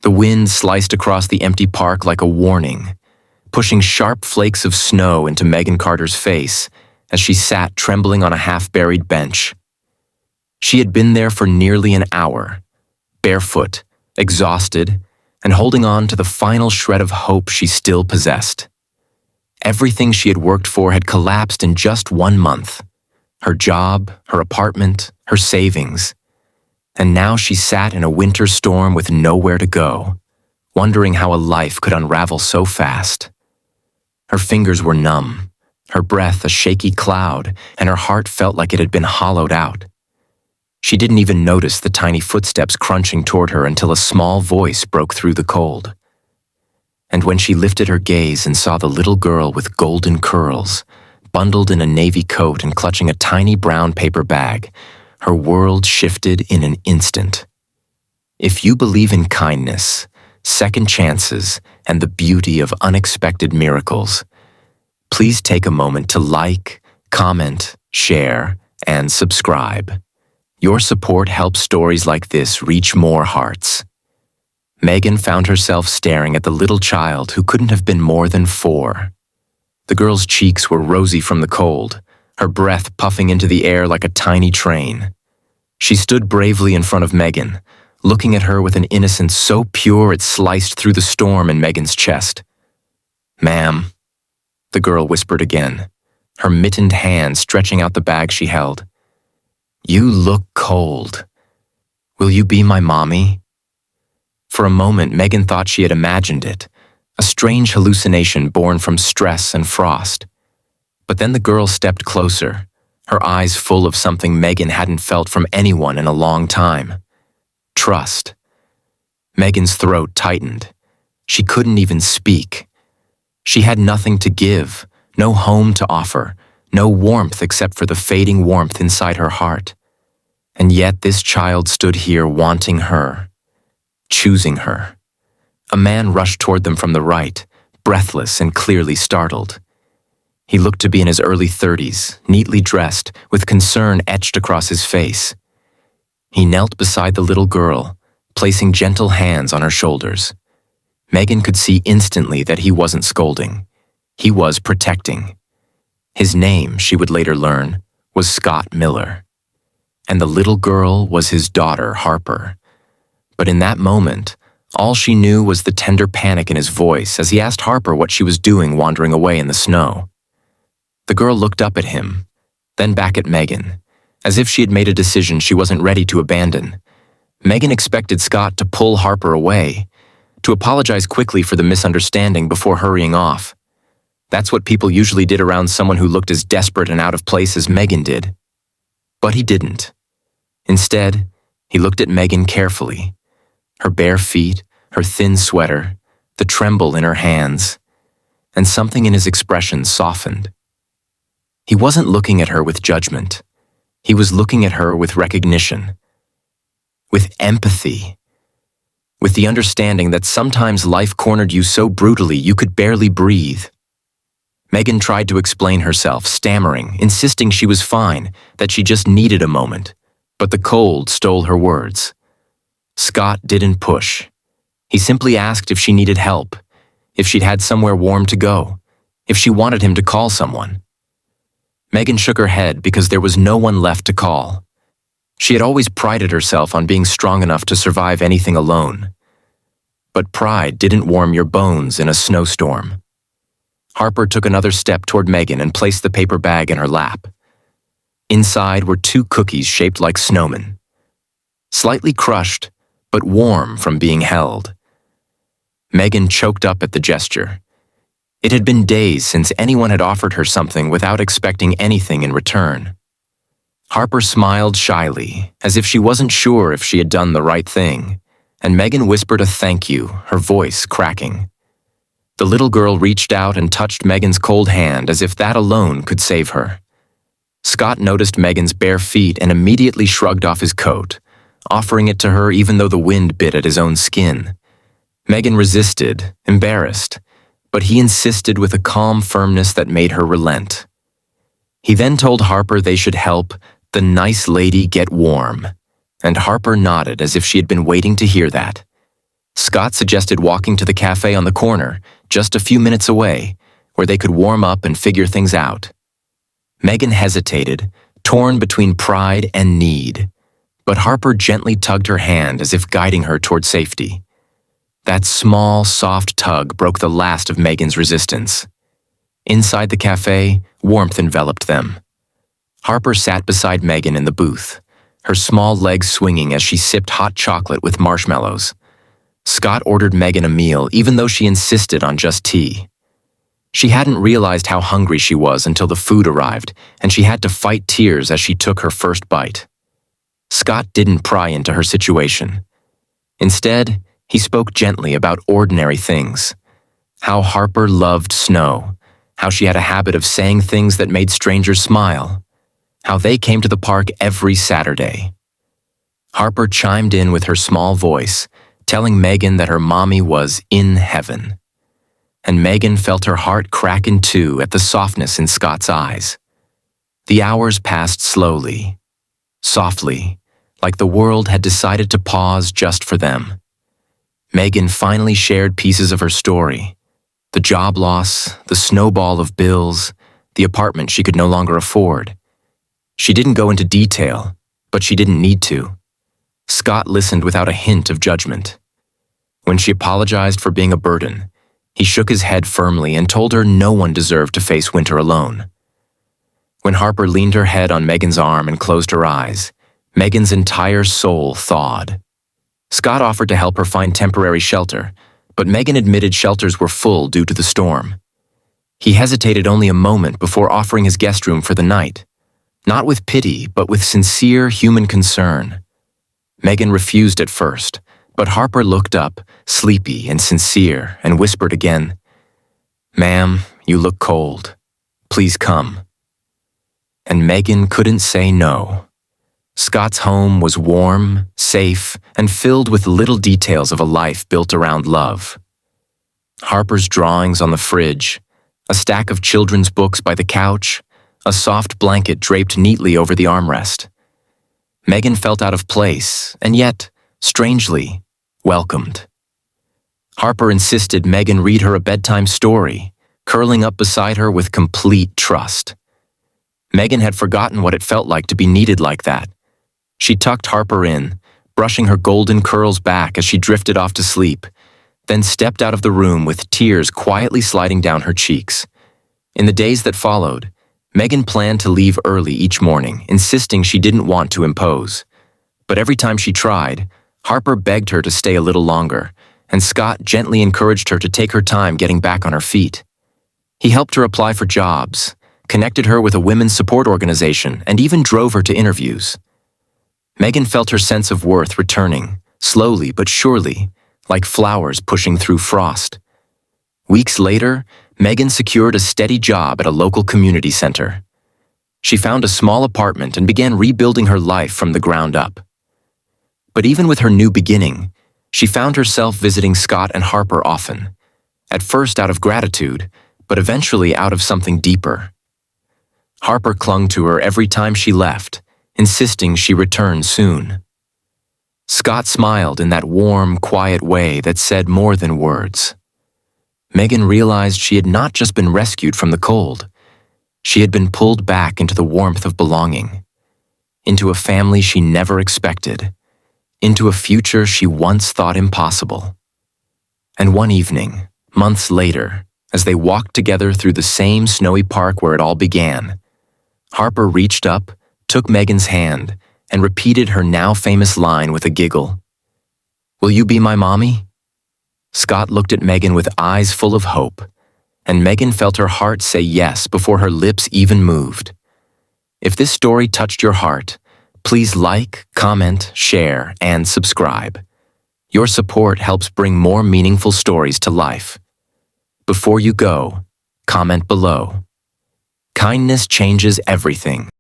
The wind sliced across the empty park like a warning, pushing sharp flakes of snow into Megan Carter's face as she sat trembling on a half-buried bench. She had been there for nearly an hour, barefoot, exhausted, and holding on to the final shred of hope she still possessed. Everything she had worked for had collapsed in just 1 month. Her job, her apartment, her savings. And now she sat in a winter storm with nowhere to go, wondering how a life could unravel so fast. Her fingers were numb, her breath a shaky cloud, and her heart felt like it had been hollowed out. She didn't even notice the tiny footsteps crunching toward her until a small voice broke through the cold. And when she lifted her gaze and saw the little girl with golden curls, bundled in a navy coat and clutching a tiny brown paper bag, her world shifted in an instant. If you believe in kindness, second chances, and the beauty of unexpected miracles, please take a moment to like, comment, share, and subscribe. Your support helps stories like this reach more hearts. Megan found herself staring at the little child who couldn't have been more than 4. The girl's cheeks were rosy from the cold, her breath puffing into the air like a tiny train. She stood bravely in front of Megan, looking at her with an innocence so pure it sliced through the storm in Megan's chest. "Ma'am," the girl whispered again, her mittened hand stretching out the bag she held. "You look cold. Will you be my mommy?" For a moment, Megan thought she had imagined it, a strange hallucination born from stress and frost. But then the girl stepped closer, her eyes full of something Megan hadn't felt from anyone in a long time. Trust. Megan's throat tightened. She couldn't even speak. She had nothing to give, no home to offer, no warmth except for the fading warmth inside her heart. And yet this child stood here wanting her, choosing her. A man rushed toward them from the right, breathless and clearly startled. He looked to be in his early 30s, neatly dressed, with concern etched across his face. He knelt beside the little girl, placing gentle hands on her shoulders. Megan could see instantly that he wasn't scolding. He was protecting. His name, she would later learn, was Scott Miller. And the little girl was his daughter, Harper. But in that moment, all she knew was the tender panic in his voice as he asked Harper what she was doing wandering away in the snow. The girl looked up at him, then back at Megan, as if she had made a decision she wasn't ready to abandon. Megan expected Scott to pull Harper away, to apologize quickly for the misunderstanding before hurrying off. That's what people usually did around someone who looked as desperate and out of place as Megan did. But he didn't. Instead, he looked at Megan carefully. Her bare feet, her thin sweater, the tremble in her hands, and something in his expression softened. He wasn't looking at her with judgment. He was looking at her with recognition, with empathy, with the understanding that sometimes life cornered you so brutally you could barely breathe. Megan tried to explain herself, stammering, insisting she was fine, that she just needed a moment, but the cold stole her words. Scott didn't push. He simply asked if she needed help, if she'd had somewhere warm to go, if she wanted him to call someone. Megan shook her head because there was no one left to call. She had always prided herself on being strong enough to survive anything alone. But pride didn't warm your bones in a snowstorm. Harper took another step toward Megan and placed the paper bag in her lap. Inside were 2 cookies shaped like snowmen, slightly crushed, but warm from being held. Megan choked up at the gesture. It had been days since anyone had offered her something without expecting anything in return. Harper smiled shyly, as if she wasn't sure if she had done the right thing, and Megan whispered a thank you, her voice cracking. The little girl reached out and touched Megan's cold hand as if that alone could save her. Scott noticed Megan's bare feet and immediately shrugged off his coat, offering it to her even though the wind bit at his own skin. Megan resisted, embarrassed, but he insisted with a calm firmness that made her relent. He then told Harper they should help the nice lady get warm, and Harper nodded as if she had been waiting to hear that. Scott suggested walking to the cafe on the corner, just a few minutes away, where they could warm up and figure things out. Megan hesitated, torn between pride and need, but Harper gently tugged her hand as if guiding her toward safety. That small, soft tug broke the last of Megan's resistance. Inside the cafe, warmth enveloped them. Harper sat beside Megan in the booth, her small legs swinging as she sipped hot chocolate with marshmallows. Scott ordered Megan a meal, even though she insisted on just tea. She hadn't realized how hungry she was until the food arrived, and she had to fight tears as she took her first bite. Scott didn't pry into her situation. Instead, he spoke gently about ordinary things. How Harper loved snow, how she had a habit of saying things that made strangers smile, how they came to the park every Saturday. Harper chimed in with her small voice, telling Megan that her mommy was in heaven. And Megan felt her heart crack in two at the softness in Scott's eyes. The hours passed slowly, softly, like the world had decided to pause just for them. Megan finally shared pieces of her story: the job loss, the snowball of bills, the apartment she could no longer afford. She didn't go into detail, but she didn't need to. Scott listened without a hint of judgment. When she apologized for being a burden, he shook his head firmly and told her no one deserved to face winter alone. When Harper leaned her head on Megan's arm and closed her eyes, Megan's entire soul thawed. Scott offered to help her find temporary shelter, but Megan admitted shelters were full due to the storm. He hesitated only a moment before offering his guest room for the night, not with pity, but with sincere human concern. Megan refused at first, but Harper looked up, sleepy and sincere, and whispered again, "Ma'am, you look cold. Please come." And Megan couldn't say no. Scott's home was warm, safe, and filled with little details of a life built around love. Harper's drawings on the fridge, a stack of children's books by the couch, a soft blanket draped neatly over the armrest. Megan felt out of place, and yet, strangely, welcomed. Harper insisted Megan read her a bedtime story, curling up beside her with complete trust. Megan had forgotten what it felt like to be needed like that. She tucked Harper in, brushing her golden curls back as she drifted off to sleep, then stepped out of the room with tears quietly sliding down her cheeks. In the days that followed, Megan planned to leave early each morning, insisting she didn't want to impose. But every time she tried, Harper begged her to stay a little longer, and Scott gently encouraged her to take her time getting back on her feet. He helped her apply for jobs, connected her with a women's support organization, and even drove her to interviews. Megan felt her sense of worth returning, slowly but surely, like flowers pushing through frost. Weeks later, Megan secured a steady job at a local community center. She found a small apartment and began rebuilding her life from the ground up. But even with her new beginning, she found herself visiting Scott and Harper often, at first out of gratitude, but eventually out of something deeper. Harper clung to her every time she left, insisting she return soon. Scott smiled in that warm, quiet way that said more than words. Megan realized she had not just been rescued from the cold. She had been pulled back into the warmth of belonging, into a family she never expected, into a future she once thought impossible. And one evening, months later, as they walked together through the same snowy park where it all began, Harper reached up, took Megan's hand, and repeated her now famous line with a giggle. "Will you be my mommy?" Scott looked at Megan with eyes full of hope, and Megan felt her heart say yes before her lips even moved. If this story touched your heart, please like, comment, share, and subscribe. Your support helps bring more meaningful stories to life. Before you go, comment below. Kindness changes everything.